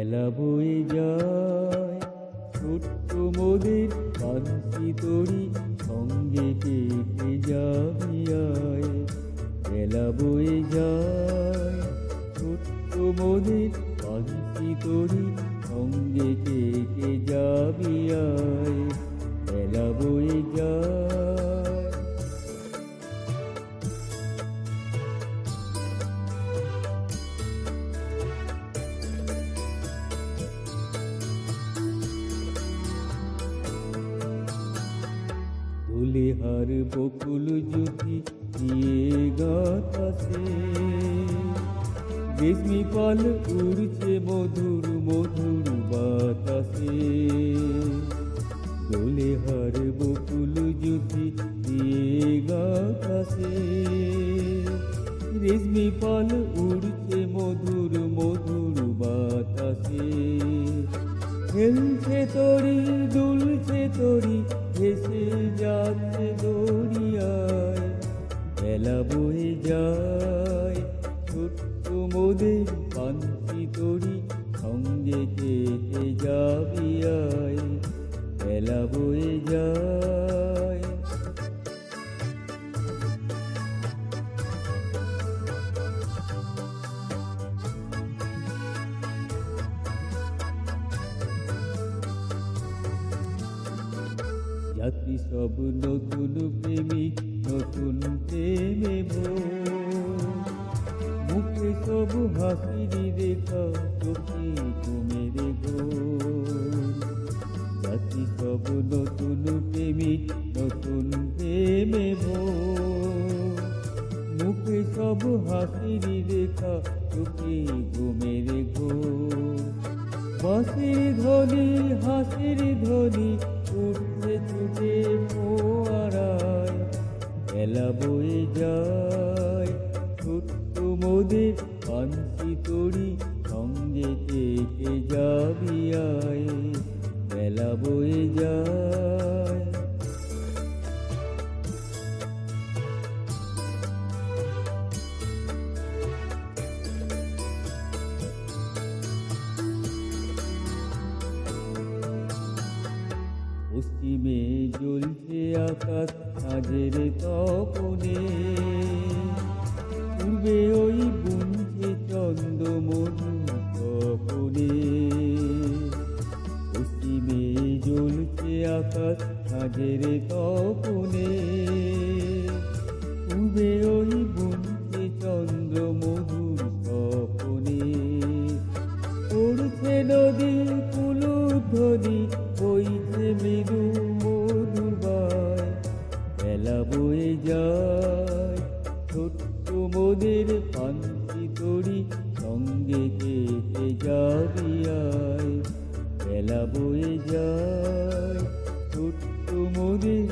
বেলা বয়ে যায় ছোট্ট মোদের পানসি তরি সঙ্গে কেটে যাবি আয়। বেলা বয়ে যায় ছোট্ট মোদের পানসি তরি সঙ্গে কেটে যাবি আয়। বেলা বয়ে যায় ফুলে হার বকুল জ্যোতি দিয়ে গাতাসে রেশমি পাল উড়ছে মধুর মধুর বাতাসে। দোলে হার বকুল জ্যোতি দিয়ে গাতাসে রেশমি পাল উড়ছে মধুর মধুর বাতাসে। খেলছে তরি দুলছে তরি ভেসে যাচ্ছে দরিয়ায়। বেলা বয়ে যায় ছোট্ট মোদের পানসি তরি সঙ্গে কেটে যাবি আয়। বেলা বয়ে যায় জাতি সব নতুন প্রেমিক নতুন প্রেমে মুখে সব হাসির রেখা চোখে ঘুমের ঘোর। জাতি সব নতুন প্রেমিক নতুন প্রেমে মুখে সব হাসির রেখা চোখে ঘুমের ঘোর। বাঁশির ধ্বনি হাসির ধ্বনি উঠছে ছুটে ফোয়ারায়। বেলা বয়ে যায় ছোট্ট মোদের পানসি তরি সঙ্গে কেটে যাবি আয়। বেলা বয়ে যায় পশ্চিমে জ্বলছে আকাশ সাঁঝের তপনে। পূর্বে ওই বুনছে চন্দ্রমধু তপনে। পশ্চিমে জ্বলছে আকাশ সাঁঝের তপনে। পূর্বে ওই বুনছে চন্দ্রমধু তপনে। পড়ছে নদী কুলধ্বনি বইছে মৃদু মধুর বায়। বেলা বয়ে যায় ছোট্ট মোদের পানসি তরি সঙ্গে কেটে যাবি আয়। বেলা বয়ে যায় ছোট্ট মোদের